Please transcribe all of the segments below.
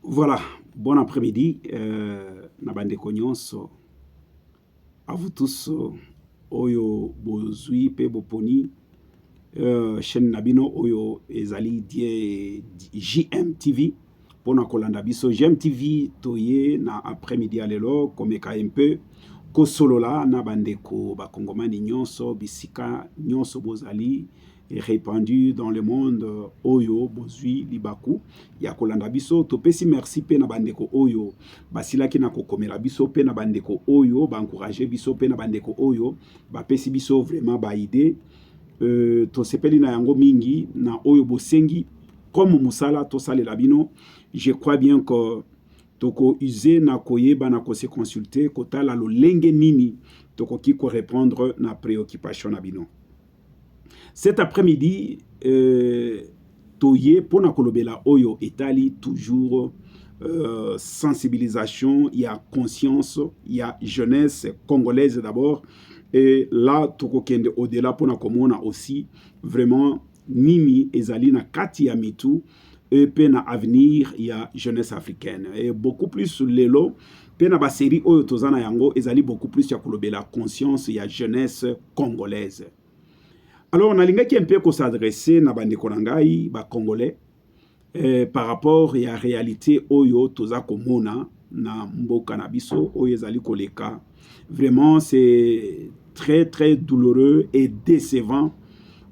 Voilà, bon après-midi, Nabandeko nyonso, à vous tous, oyo bozui pe boponi, chaîne nabino oyo ezali die JMTV, pona kolanda biso JMTV toye na après-midi alelo komeka un peu kosolola na bandeko bakongomani nyonso bisika nyonso bozali répandu dans le monde oyo bozui libaku ya kolanda biso topesi merci pe na bandeko oyo basilaki na kokomela biso pe na bandeko oyo ba encourager biso pe na bandeko oyo bapesi biso vraiment ba idée tosepeli na yango mingi na oyo bosengi comme musala tosalela bino. Je crois bien que toko use na koyeba na ko se consulter kotala lo lenge nini toko ki ko répondre na préoccupation na bino. Cet après-midi, toye pona kolobela oyo etali toujours sensibilisation, il y a conscience, il y a jeunesse congolaise d'abord. Et là, toko kende au-delà pona komona aussi vraiment nini ezali na kati ya mitu et pe na avenir il y a jeunesse africaine et beaucoup plus lelo pe na ba série oyo tozana yango ezali beaucoup plus ya kolobela conscience il y a jeunesse congolaise. Alors, on a l'ingénieur qui peut s'adresser à bandeko nangai, ba congolais, par rapport à la réalité oyo toza komona na mboka na biso oyo ezali koleka. Vraiment, c'est très très douloureux et décevant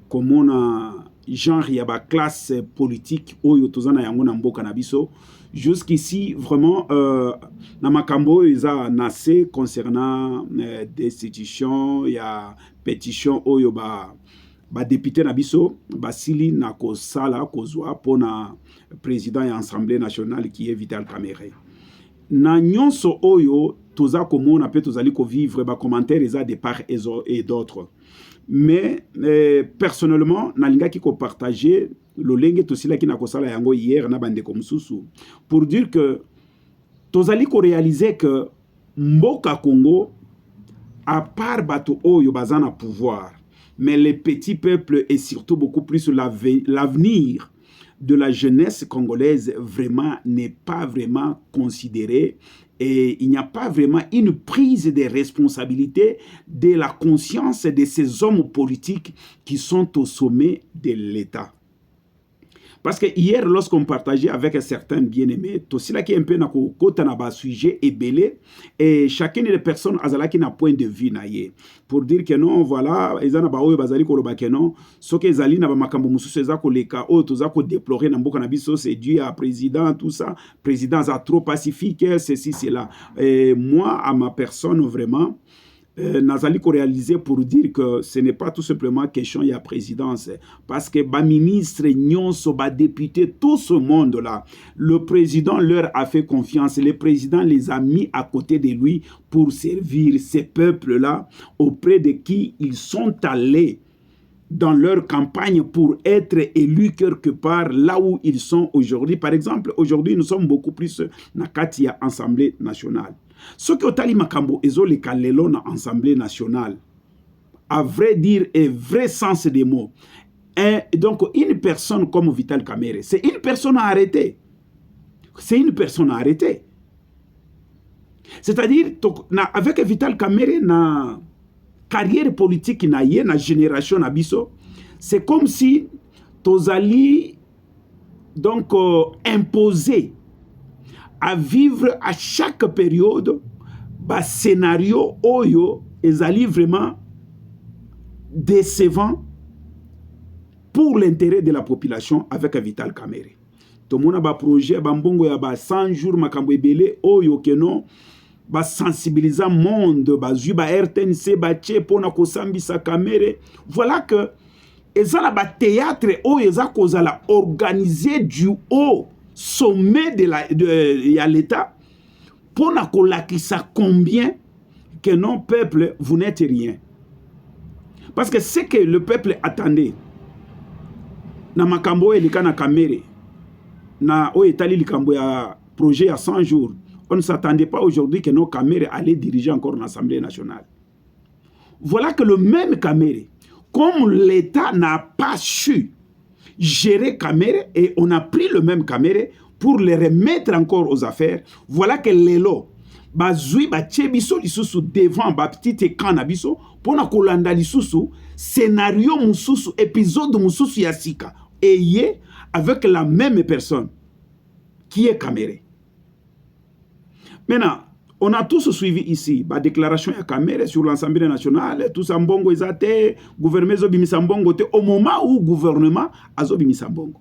comme on a genre il y a ba classe politique oyo toza na yango na mboka na biso. Jusqu'ici, vraiment, na makambo isa nase concernant destitution, il y a pétition oyo ba député na biso basili na kosala kozwa pona président ya Assemblée nationale qui est Vital Kamerhe. Na nyonso oyo toza komona pe tozali ko vivre ba commentaires eza de part et d'autres. Mais personnellement nalinga ki ko partager lo lenge tosila ki na kosala yango hier na bande komsusu pour dire que tozali ko réaliser que mboka Congo à part bato oyo bazana pouvoir, mais les petits peuples et surtout beaucoup plus l'avenir de la jeunesse congolaise vraiment n'est pas vraiment considéré et il n'y a pas vraiment une prise de responsabilité de la conscience de ces hommes politiques qui sont au sommet de l'État. Parce que hier, lorsqu'on partageait avec certains bien-aimés, tout cela qui est un peu na kota na ba sujet est belé et chacune des personnes azala qui n'a point de vue naie pour dire que non voilà ezana ba oyo bazali ko loba que non ce que ezali na ba makambo mususu eza ko leka o toza ko déplorer na mboka na biso c'est dû à président tout ça président a trop pacifique ceci cela et moi à ma personne vraiment nazali ko réaliser pour dire que ce n'est pas tout simplement question il y a présidence parce que ba ministre nyonso ba député tout ce monde là le président leur a fait confiance, le président les a mis à côté de lui pour servir ces peuples là auprès de qui ils sont allés dans leur campagne pour être élus quelque part là où ils sont aujourd'hui. Par exemple, aujourd'hui nous sommes beaucoup plus na kati ya Assemblée nationale. Ce que otali makambo ezole kalelo na Assemblée nationale, à vrai dire et vrai sens des mots, donc une personne comme Vital Kamerhe, c'est une personne à arrêter. C'est une personne à arrêter. C'est-à-dire, avec Vital Kamerhe, na carrière politique na ye, na génération na biso, c'est comme si tozali donc imposé à vivre à chaque période ba scénario oyo ezali vraiment décevant pour l'intérêt de la population avec Vital Kamerhe. Tomona ba projet ba mbongo ya ba 100 jours makambo ebele oyo keno ba sensibiliser monde ba zu ba RTNC ba tche pona ko sambisa Kamerhe. Voilà que ezala ba théâtre oyo eza kozala organisé du haut sommet de l'État pour que ça combien que non peuple vous n'êtes rien. Parce que ce que le peuple attendait na makambo elika na Kamerhe na o etali likambo ya projet à 100 jours, on ne s'attendait pas aujourd'hui que nos Kamerhe allait diriger encore l'Assemblée nationale. Voilà que le même Kamerhe, comme l'État n'a pas su gérer Kamerhe, et on a pris le même Kamerhe pour les remettre encore aux affaires. Voilà que lelo bazui batie biso lisusu devant ba petit écran na biso pona kolanda lisusu scénario mususu épisode mususu ya sika et avec la même personne qui est Kamere. Maintenant, on a tous suivi ici la déclaration de Kamere sur l'Assemblée nationale, tout ça mbongo ezate, gouvernement zobimisa mbongo te au moment où gouvernement a zobimisa mbongo.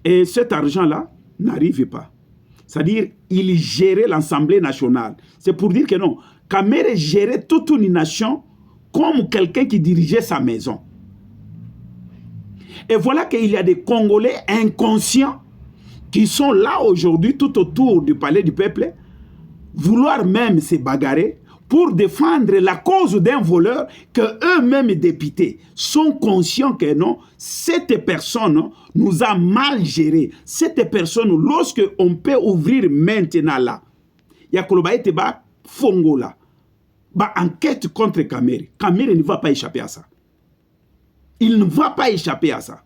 Et cet argent-là n'arrive pas. C'est-à-dire, il gérait l'Assemblée nationale. C'est pour dire que non, Kamere gérait toute une nation comme quelqu'un qui dirigeait sa maison. Et voilà qu'il y a des Congolais inconscients qui sont là aujourd'hui tout autour du palais du peuple, vouloir même se bagarrer pour défendre la cause d'un voleur que eux-mêmes députés sont conscients que non, cette personne nous a mal géré. Cette personne, lorsque on peut ouvrir maintenant là, il y a Kolobaïteba Fongola, enquête contre Kamere. Kamere ne va pas échapper à ça. Il ne va pas échapper à ça.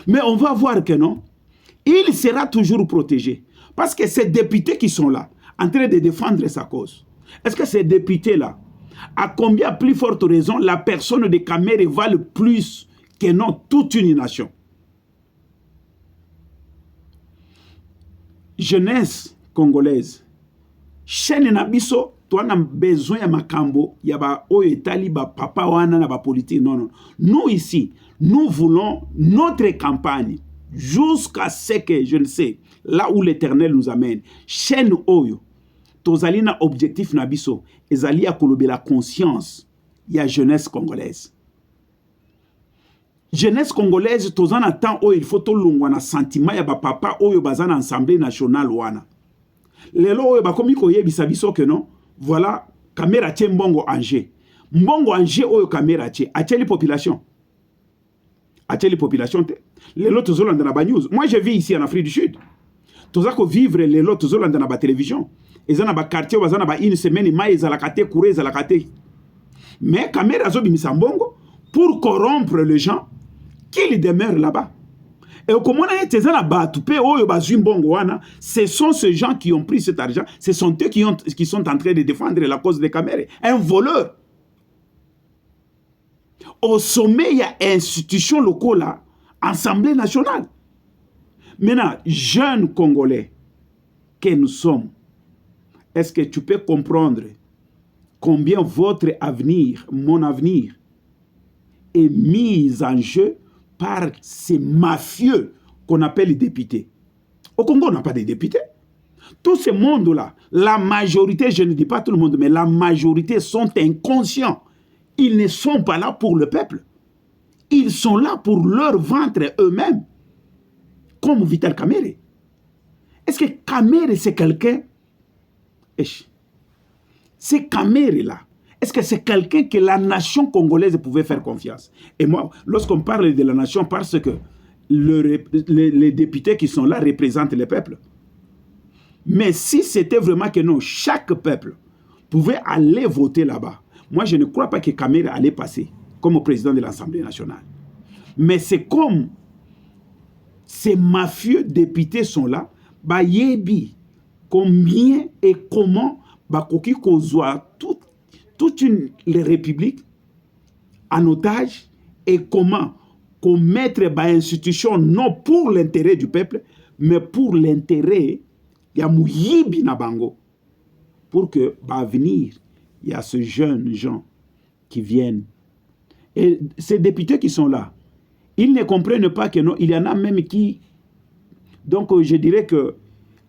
Mais on va voir que non, il sera toujours protégé. Parce que ces députés qui sont là, en train de défendre sa cause, est-ce que ces députés-là, à combien plus forte raison la personne de Kamere valent plus que non toute une nation? Jeunesse congolaise, chaîne nabiso, toi n'a besoin de makambo, yaba oetali ba papa wana na ba politique. Non, non. Nous ici, nous voulons notre campagne jusqu'à ce que, je ne sais, là où l'Éternel nous amène. Chaîne oyo, tozali na objectif nabiso, ezali ya kolobe la conscience, ya jeunesse congolaise. Jeunesse congolaise, tozan attend oyo, il faut tolongwa na sentiment ya ba papa oyo bazana Assemblée nationale wana. Lelo oyo bakomi koyebisa biso que non, voilà, Kamere tie mbongo anje. Mbongo anje oyo Kamere tie, atie population. Atie population te. Lelo tozolanda na ba news. Moi je vis ici en Afrique du Sud. Tozako vivre lelo tozolanda na ba télévision. Ezana ba quartier bazana ba une semaine mai ezalakate kure ezalakate. Mais Kamere azobimisa mbongo pour corrompre les gens qui demeurent là-bas. Et comme on a été ce sont ces gens qui ont pris cet argent, ce sont eux qui sont en train de défendre la cause de Kamere. Un voleur. Au sommet, il y a institution locale là, Assemblée nationale. Maintenant, jeunes Congolais que nous sommes, est-ce que tu peux comprendre combien votre avenir, mon avenir, est mis en jeu par ces mafieux qu'on appelle les députés? Au Congo, on n'a pas de députés. Tout ce monde-là, la majorité, je ne dis pas tout le monde, mais la majorité sont inconscients. Ils ne sont pas là pour le peuple. Ils sont là pour leur ventre eux-mêmes. Comme Vital Kamere. Est-ce que Kamere, c'est quelqu'un? C'est Kamere là. Est-ce que c'est quelqu'un que la nation congolaise pouvait faire confiance? Et moi, lorsqu'on parle de la nation, parce que les députés qui sont là représentent le peuple. Mais si c'était vraiment que non, chaque peuple pouvait aller voter là-bas, moi je ne crois pas que Kamere allait passer comme président de l'Assemblée nationale. Mais c'est comme ces mafieux députés sont là, bah yebi, combien et comment bah koki kozwa toute les républiques en otage et comment commettre une institution non pour l'intérêt du peuple, mais pour l'intérêt ya mouyibi na bango, pour que bah venir il y a ces jeunes gens qui viennent. Et ces députés qui sont là, ils ne comprennent pas que non, il y en a même qui, donc je dirais que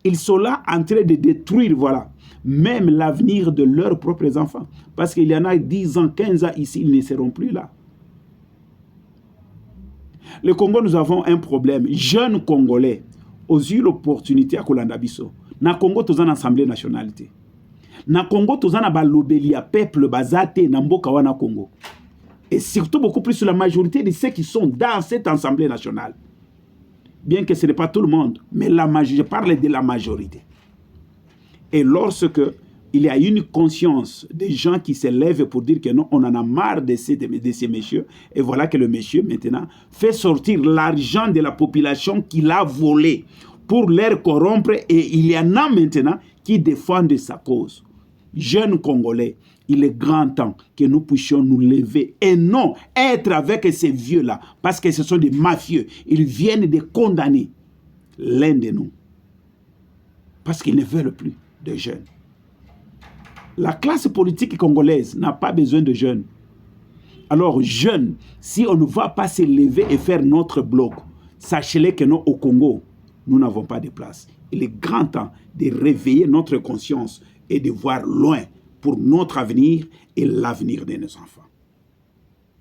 ils sont là en train de détruire, voilà, même l'avenir de leurs propres enfants. Parce qu'il y en a 10 ans, 15 ans ici, ils ne seront plus là. Le Congo, nous avons un problème. Jeunes Congolais ont eu l'opportunité à Kolandabiso. Na Congo, tous en Assemblée nationalité. Na Congo, tous en Balobelia, peuple, Bazate, Namboka, wana Congo. Et surtout beaucoup plus sur la majorité de ceux qui sont dans cette Assemblée nationale. Bien que ce n'est pas tout le monde, mais je parle de la majorité. Et lorsque il y a une conscience des gens qui se lèvent pour dire que non, on en a marre de ces messieurs, et voilà que le monsieur maintenant fait sortir l'argent de la population qu'il a volé pour les corrompre, et il y en a maintenant qui défendent sa cause. Jeunes Congolais, il est grand temps que nous puissions nous lever et non être avec ces vieux-là, parce que ce sont des mafieux. Ils viennent de condamner l'un de nous, parce qu'ils ne veulent plus de jeunes. La classe politique congolaise n'a pas besoin de jeunes. Alors, jeunes, si on ne va pas se lever et faire notre bloc, sachez-le que nous, au Congo, nous n'avons pas de place. Il est grand temps de réveiller notre conscience et de voir loin pour notre avenir et l'avenir de nos enfants.